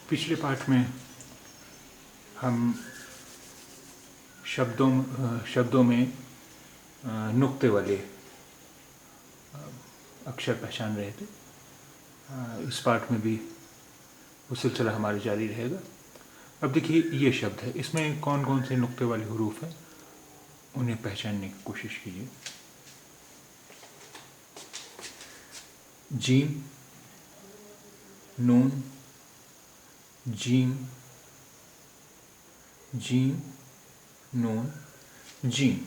पिछले पाठ में हम शब्दों में नुक्ते वाले अक्षर पहचान रहे थे। इस पाठ में भी वो सिलसिला हमारा जारी रहेगा। अब देखिए ये शब्द है, इसमें कौन कौन से नुक्ते वाले हरूफ हैं उन्हें पहचानने की कोशिश कीजिए। जीम, नून, जीम, जीम, नून, जीम।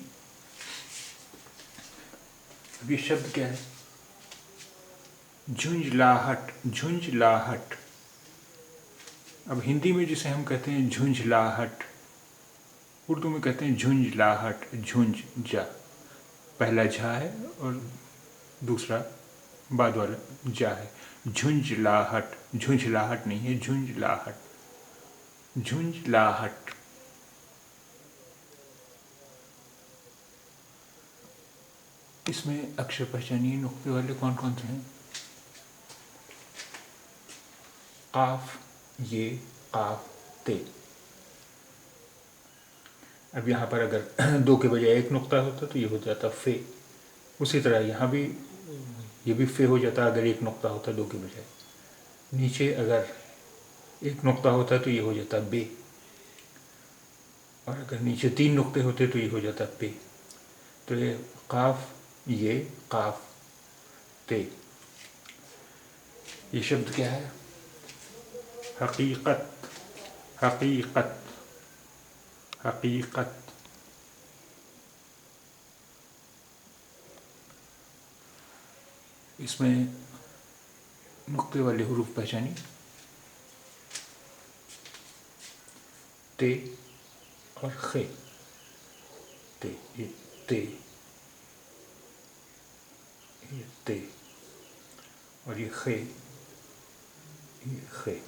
अब ये शब्द क्या है? झुंझलाहट, झुंझलाहट। अब हिंदी में जिसे हम कहते हैं झुंझलाहट, उर्दू में कहते हैं झुंझलाहट। झुंझ जा, पहला झा है और दूसरा बाद वाला जा है। झुंझलाहट, झुंझलाहट नहीं है, झुंझलाहट, झुंझलाहट। इसमें अक्षर पहचानिए नुक्ते वाले कौन कौन से हैं। काफ, ये, काफ, ते। अब यहाँ पर अगर दो के बजाय एक नुक्ता होता तो ये हो जाता फे। उसी तरह यहाँ भी ये भी फे हो जाता अगर एक नुक्ता होता दो के बजाय। नीचे अगर एक नुक्ता होता तो ये हो जाता बे, और अगर नीचे तीन नुक्ते होते तो ये हो जाता पे। तो ये काफ, ये, काफ, ते। ये शब्द क्या है? हकीकत, हकीकत, हकीकत। इसमें नुक्ते वाले हुरूफ पहचानी। ते और खे। ते, ये ते, ये ते, और ये खे, ये खे।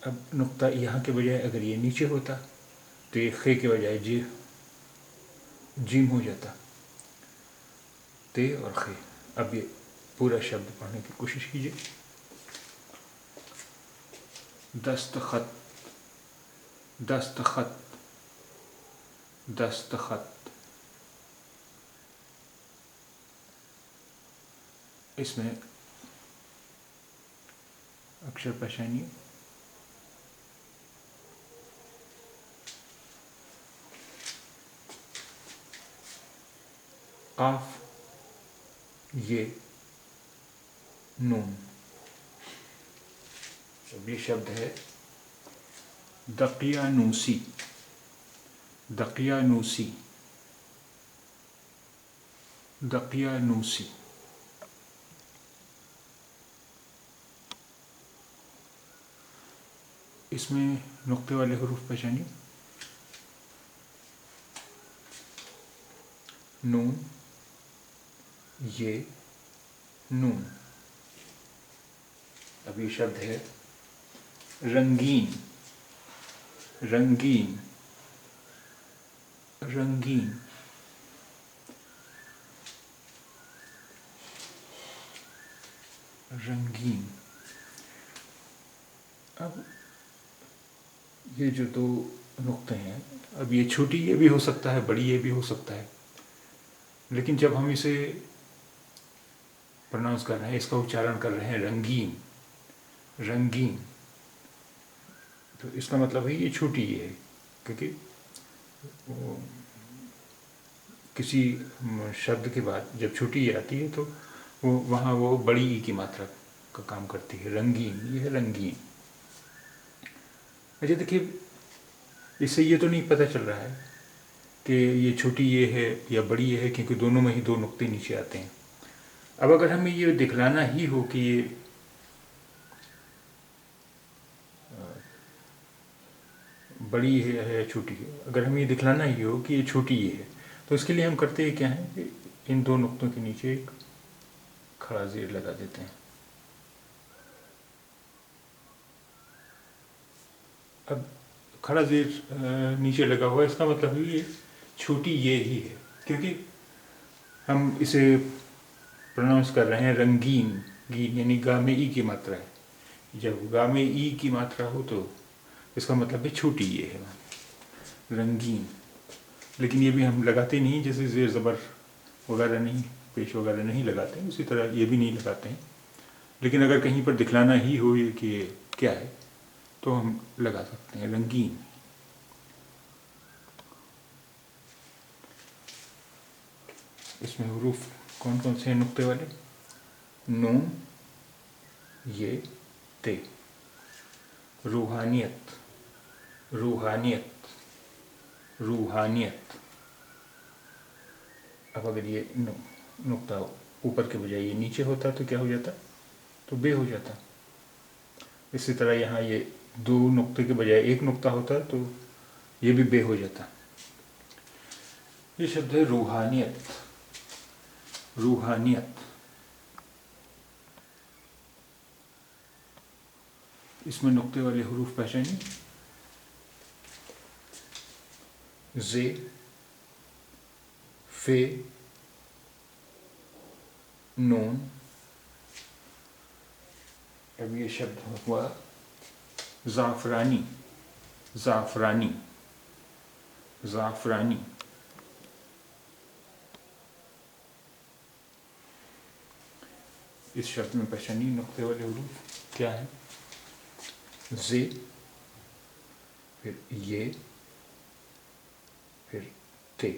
अब नुक्ता यहाँ के बजाय अगर ये नीचे होता तो ये खे के बजाय जीम हो जाता। ते और खे। अब ये पूरा शब्द पढ़ने की कोशिश कीजिए। दस्तखत, दस्तखत, दस्तखत। इसमें अक्षर पहचानिए। काफ, ये, नून। अब ये शब्द है दकियानूसी, दकियानूसी, दकियानूसी। इसमें नुक्ते वाले हरूफ पहचानिए। नून, ये, नून। अब ये शब्द है रंगीन, रंगीन, रंगीन। रंगीन। अब ये जो दो नुक्ते हैं, अब ये छोटी ये भी हो सकता है, बड़ी ये भी हो सकता है, लेकिन जब हम इसे प्रोनाउंस कर रहे हैं, इसका उच्चारण कर रहे हैं रंगीन, रंगीन, तो इसका मतलब है ये छोटी ये है, क्योंकि वो किसी शब्द के बाद जब छोटी ये आती है तो वो वहाँ वो बड़ी ई की मात्रा का काम करती है। रंगीन, ये है रंगीन। अच्छा देखिए, इससे ये तो नहीं पता चल रहा है कि ये छोटी ये है या बड़ी ये है, क्योंकि दोनों में ही दो नुक्ते नीचे आते हैं। अब अगर हमें ये दिखलाना ही हो कि ये बड़ी है या छोटी है, अगर हमें ये दिखलाना ही हो कि ये छोटी ये है, तो इसके लिए हम करते हैं क्या है कि इन दो नुक्तों के नीचे एक खड़ा ज़ेर लगा देते हैं। अब खड़ा ज़ेर नीचे लगा हुआ है, इसका मतलब ये छोटी ये ही है, क्योंकि हम इसे प्रोनाउंस कर रहे हैं रंगीन, गीन यानी गा में ई की मात्रा है। जब गा में ई की मात्रा हो तो इसका मतलब है छोटी ये है, रंगीन। लेकिन ये भी हम लगाते नहीं, जैसे ज़ेर ज़बर वगैरह नहीं, पेश वगैरह नहीं लगाते हैं, उसी तरह ये भी नहीं लगाते हैं। लेकिन अगर कहीं पर दिखलाना ही हो ये कि क्या है तो हम लगा सकते हैं, रंगीन। इसमें हुरूफ कौन कौन से हैं नुक्ते वाले? नून, ये, ते। रूहानियत, रूहानियत, रूहानियत। अब अगर ये नुक्ता ऊपर के बजाय ये नीचे होता तो क्या हो जाता? तो बे हो जाता। इसी तरह यहाँ ये दो नुक्ते के बजाय एक नुक्ता होता तो ये भी बे हो जाता। ये शब्द है रूहानियत, रूहानियत। इसमें नुक्ते वाले हुरूफ पहचानिए। जे, फे, नून। अब ये शब्द हुआ ज़ाफ़रानी, ज़ाफ़रानी, ज़ाफ़रानी। इस शब्द में पहचानिए नुक्ते वाले हुरूफ क्या है? जे, फिर ये, फिर ते,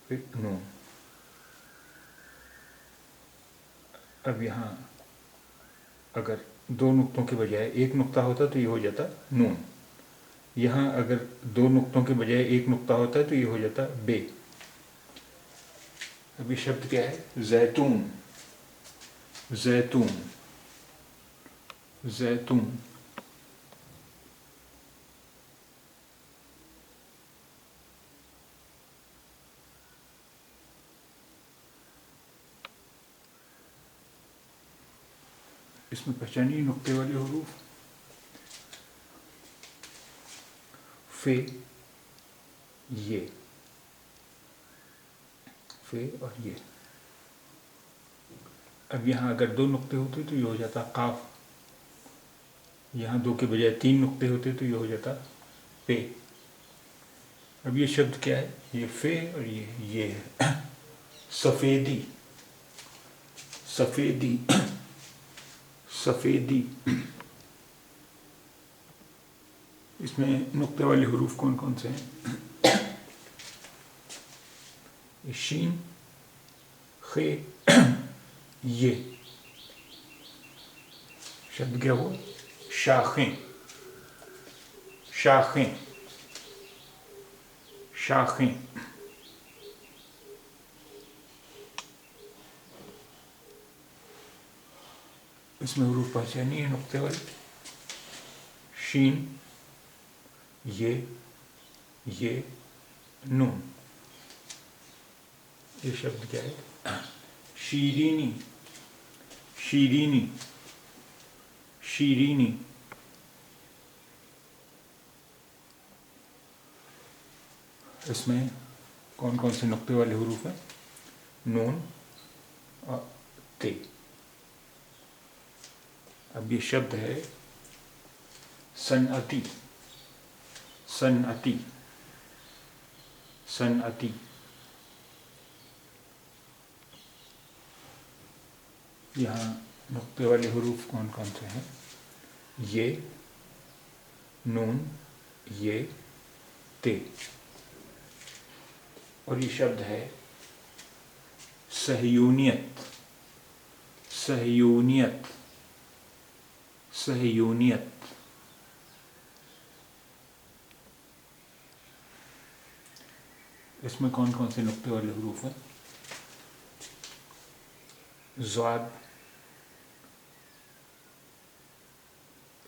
फिर नून। अब यहाँ अगर दो नुक्तों के बजाय एक नुक्ता होता तो ये हो जाता नून। यहाँ अगर दो नुक्तों के बजाय एक नुक्ता होता तो ये हो जाता बे। अब ये शब्द क्या है? जैतून, जैतून, जैतून। इसमें पहचानिए नुक्ते वाले हुरूफ। फे, ये, फे और ये। अब यहाँ अगर दो नुक्ते होते तो ये हो जाता काफ। यहाँ दो के बजाय तीन नुक्ते होते तो ये हो जाता पे। अब ये शब्द क्या है? ये फे और ये है सफ़ेदी, सफ़ेदी, सफ़ेदी। इसमें नुक्ते वाले हुरूफ कौन कौन से हैं? शीन, खे, ये। शब्द क्या हुआ? शाखें, शाखें, शाखें। इसमें हुरूफ पहचानिए नुक्ते वाले। शीन, ये, नून। ये शब्द क्या है? शीरीनी, शीरीनी, शीरीनी। इसमें कौन कौन से नुक्ते वाले हुरूफ हैं? नून और ते। अब ये शब्द है सनअती, सनअती, सनअती। यहाँ नुक्ते वाले हुरूफ कौन कौन से हैं? ये, नून, ये, ते। और ये शब्द है सहयूनियत, सहयूनियत, सहयूनियत। इसमें कौन कौन से नुक्ते वाले हुरूफ हैं? ज़ाद,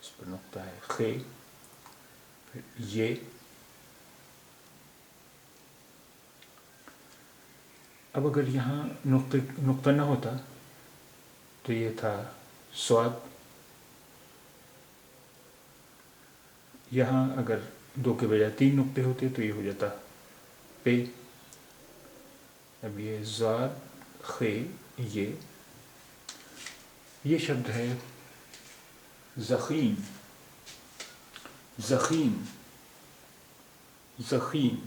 इस पर नुक्ता है खे, फिर ये। अब अगर यहाँ नुक्ता न होता तो ये था स्वाद। यहाँ अगर दो के बजाय तीन नुक्ते होते तो ये हो जाता पे। अब ये ज़ाद, खे, ये शब्द है ज़ख़ीम, ज़ख़ीम, ज़ख़ीम।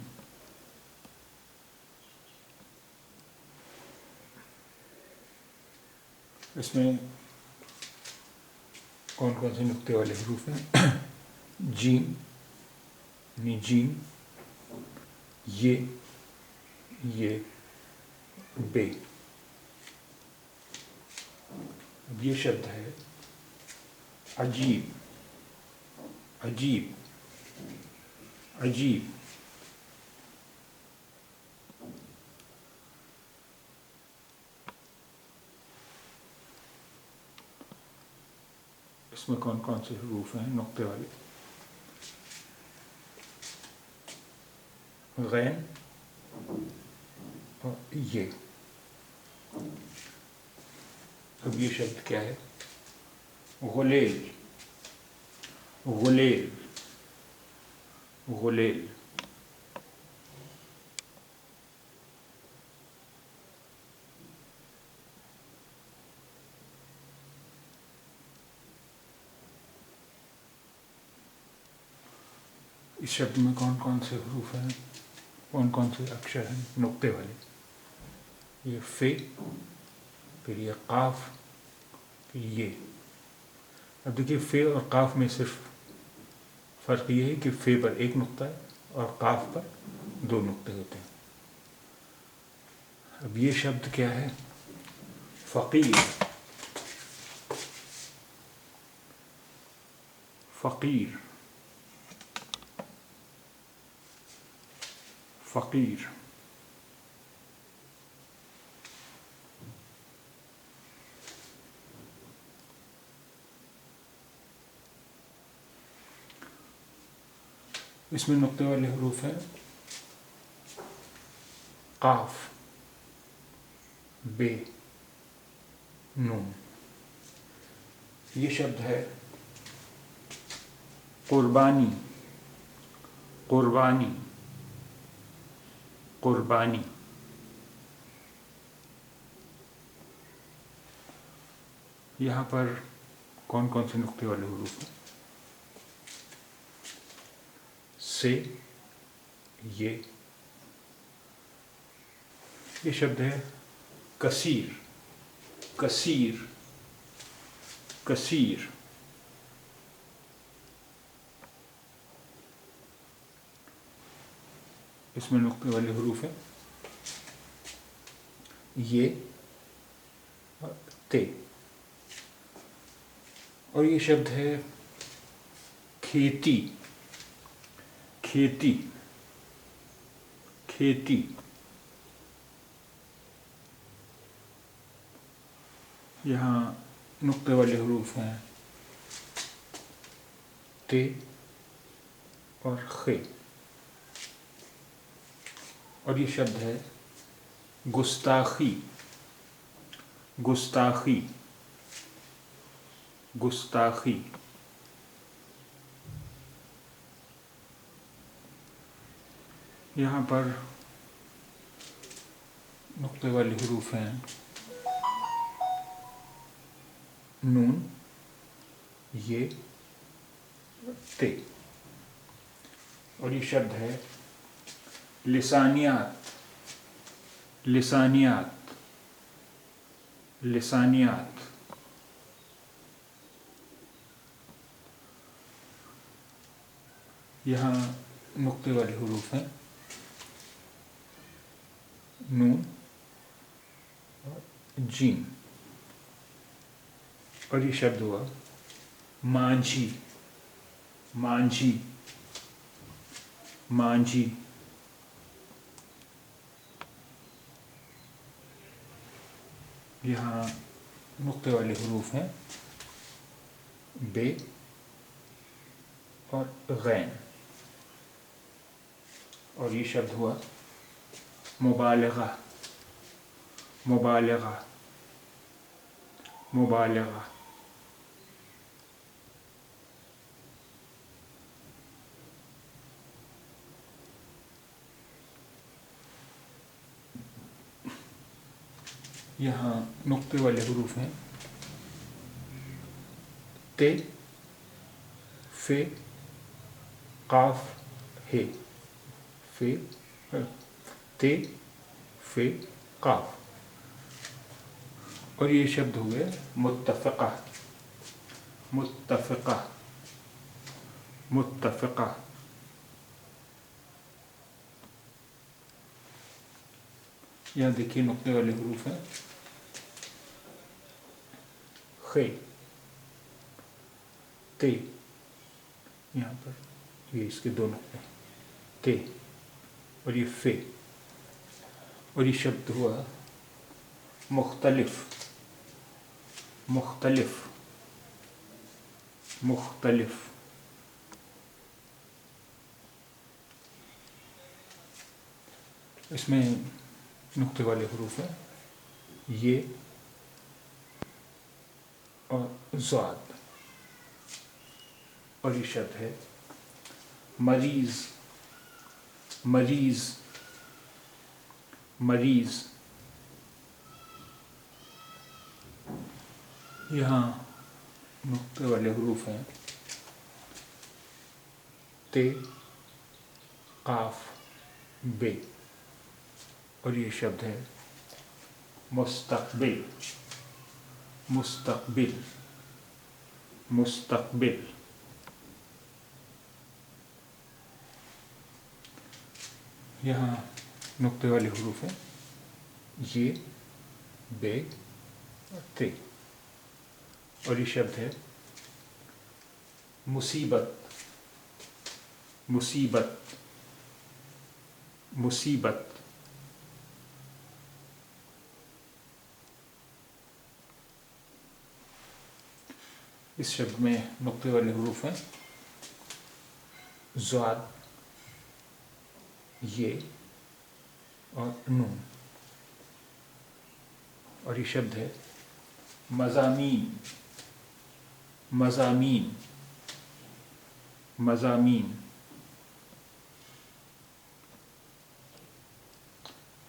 इसमें कौन कौन से नुक्ते वाले हरूफ हैं? जीम, जीम, ये, बे। अब ये शब्द है अजीब, अजीब, अजीब। इसमें कौन कौन से हरूफ हैं नुक्ते वाले? गैन और ये। अब ये शब्द क्या है? गुलेल, गुलेल, गुलेल। इस शब्द में कौन कौन से हरूफ हैं, कौन कौन से अक्षर हैं नुक्ते वाले? ये फे, फिर ये काफ, फिर ये। अब देखिए फे और काफ में सिर्फ फ़र्क ये है कि फे पर एक नुक्ता है और काफ पर दो नुक्ते होते हैं। अब ये शब्द क्या है? फ़कीर, फ़कीर, फ़कीर। इसमें नुक्ते वाले हरूफ हैं काफ, बे, नून। ये शब्द है कुर्बानी, कुर्बानी, कुर्बानी। यहाँ पर कौन कौन से नुक्ते वाले हरूफ हैं? से, ये शब्द है कसीर, कसीर, कसीर। इसमें नुक्ते वाले हरूफ हैं ये और ते। और ये शब्द है खेती, खेती, खेती। यहाँ नुक्ते वाले हरूफ हैं ते और खे। और ये शब्द है गुस्ताखी, गुस्ताखी, गुस्ताखी। यहाँ पर नुक्ते वाले हरूफ हैं नून, ये, ते। और ये शब्द है लिसानियात, लिसानियात, लिसानियात। यहाँ नुक्ते वाले हरूफ हैं नून और जीम। और ये शब्द हुआ मांझी, मांझी, मांझी। यहाँ नुक्ते वाले हरूफ हैं बे और गैन। और ये शब्द हुआ मुबालगा, मुबालगा, मुबालगा। यहाँ नुक्ते वाले हरूफ हैं ते फे काफ हे, फे ते फे काफ। और ये शब्द हुए मुत्तफ़िक़ा, मुत्तफ़िक़ा, मुत्तफ़िक़ा। यहाँ देखिए नुक्ते वाले हरूफ हैं, खे, ते, यहाँ पर ये इसके दो नुक्ते ते, और ये फे। और ये शब्द हुआ मुख्तलिफ, मुख्तलिफ, मुख्तलिफ। इसमें नुक्ते वाले हरूफ हैं ये और ज़ाद। और ये शब्द है मरीज़, मरीज़, मरीज़। यहाँ नुक्ते वाले हरूफ हैं ते, काफ, बे। और ये शब्द है मुस्तक़बिल, मुस्तक़बिल, मुस्तक़बिल। यहाँ नुक्ते वाले हरूफ हैं ये, बे और ते। और ये शब्द है मुसीबत, मुसीबत, मुसीबत। इस शब्द में नुक्ते वाले हरूफ हैं ज़ाद, ये और नून। और ये शब्द है मज़ामीन, मज़ामीन, मज़ामीन।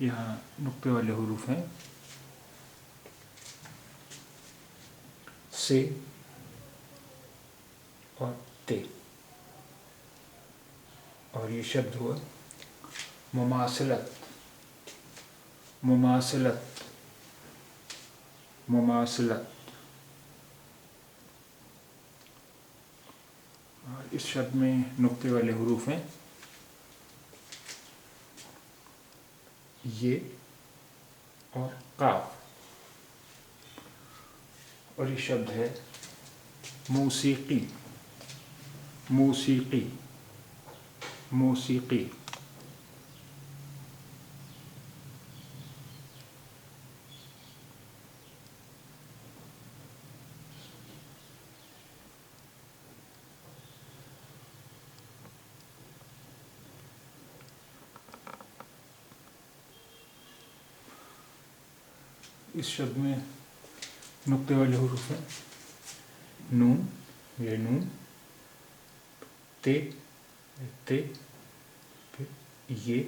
यहाँ नुक्ते वाले हरूफ हैं से और ते। और ये शब्द हुआ मुमासिलत, मुमासिलत, मुमासिलत। और इस शब्द में नुक्ते वाले हरूफ हैं ये और काफ। और ये शब्द है मूसीकी, मूसीकी, मूसीकी। इस शब्द में नुक्ते वाले हरूफ हैं नून, ये नून, ते, ते, फिर ये,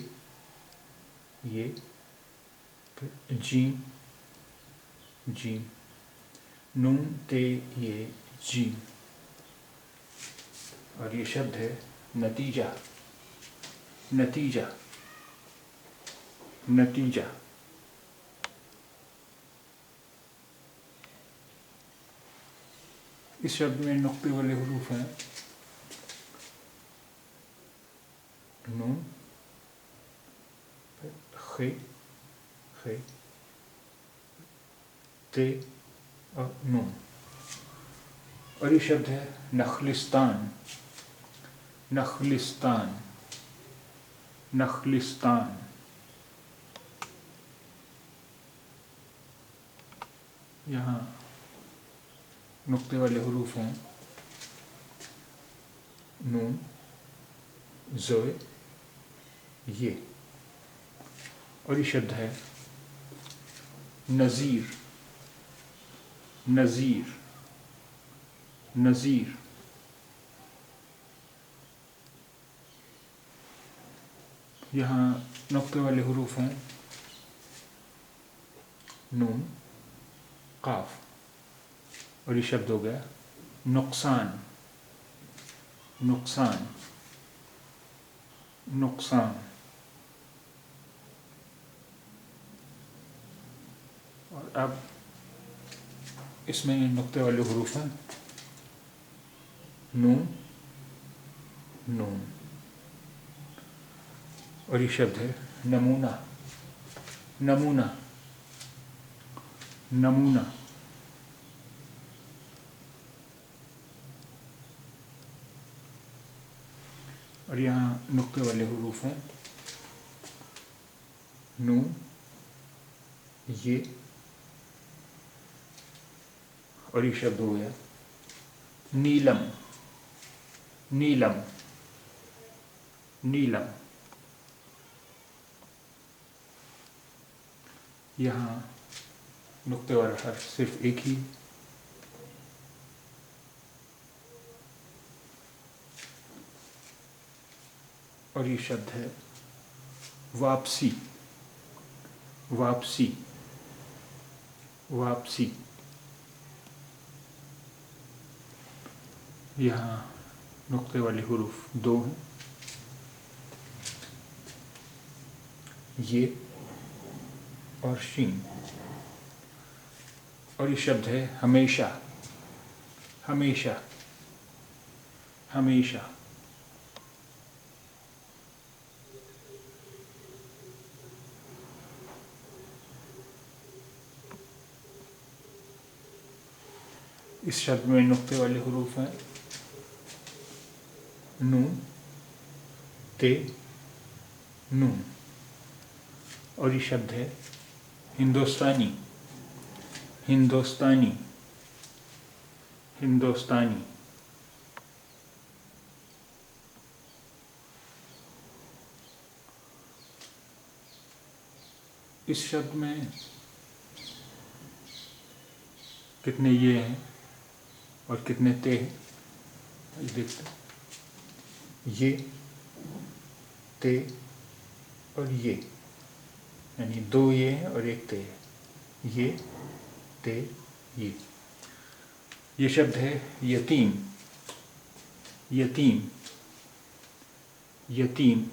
फिर जीम, जीम, नून, ते, ये, जीम। और ये शब्द है नतीजा, नतीजा, नतीजा। इस शब्द में नुक्ते वाले हरूफ हैं नून, खे, खे, ते और नून। और ये शब्द है नखलिस्तान, नखलिस्तान, नखलिस्तान। यहाँ नुक्ते वाले हरूफ हैं नून, ज़ोए, ये। और ये शब्द है नज़ीर, नज़ीर, नज़ीर। यहाँ नुक्ते वाले हरूफ हैं नून, काफ। और ये शब्द हो गया नुकसान, नुकसान, नुकसान। और अब इसमें नुक्ते वाले हुरूफ हैं नून, नून। और ये शब्द है नमूना, नमूना, नमूना। और यहाँ नुक्ते वाले हुरूफ हैं नून, ये। और ये शब्द हो गया नीलम, नीलम, नीलम। यहाँ नुक्ते वाला हर्फ सिर्फ एक ही। और ये शब्द है वापसी, वापसी, वापसी। यहाँ नुक्ते वाले हुरूफ दो हैं, ये और शीन। और ये शब्द है हमेशा, हमेशा, हमेशा। इस शब्द में नुक्ते वाले हुरूफ हैं नून, ते, नून। और ये शब्द है हिंदुस्तानी, हिंदुस्तानी, हिंदुस्तानी। इस शब्द में कितने ये हैं और कितने ते हैं देखते हैं। ये, ते और ये, यानी दो ये हैं और एक ते है। ये, ते, ये शब्द है यतीम, यतीम, यतीम।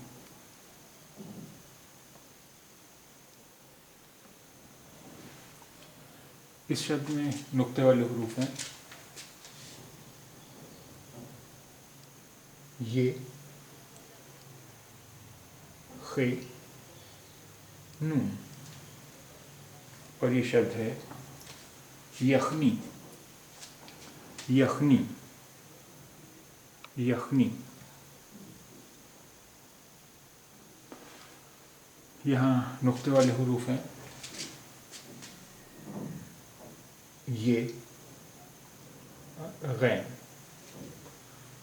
इस शब्द में नुक्ते वाले हुरूफ हैं ये, खे, नून। और ये शब्द है यखनी, यखनी, यखनी। यहाँ नुक्ते वाले हुरूफ हैं ये, गैन।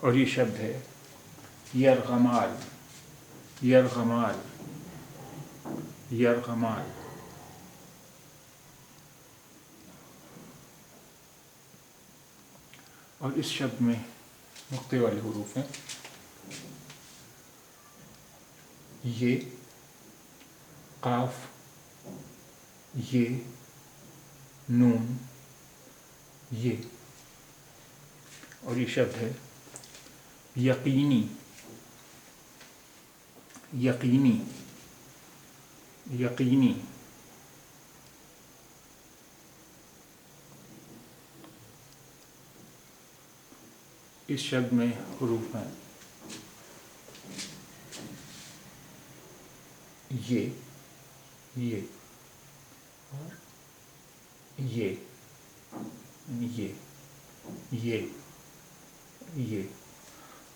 और ये शब्द है यरगमाल, यरगमाल, यरगमाल। और इस शब्द में नुक्ते वाले हुरूफ हैं ये, काफ, ये, नून, ये। और ये शब्द है यकीनी, यकीनी, यकीनी। इस शब्द में हुरूफ हैं ये, और ये, ये।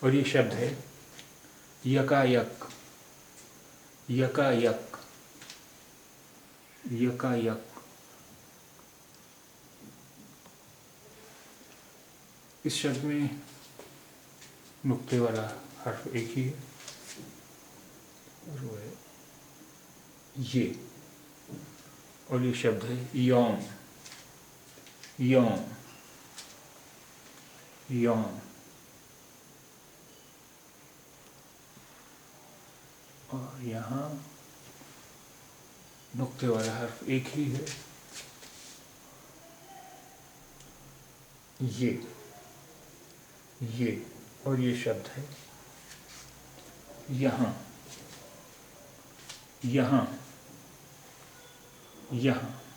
और ये शब्द है यकायक, यकायक, यकायक। इस शब्द में नुक्ते वाला हर्फ एक ही है और वो है ये। और ये शब्द है यौम, यौम, यौम। और यहाँ नुक्ते वाला हर्फ एक ही है ये, ये। और ये शब्द है यहाँ, यहाँ, यहाँ।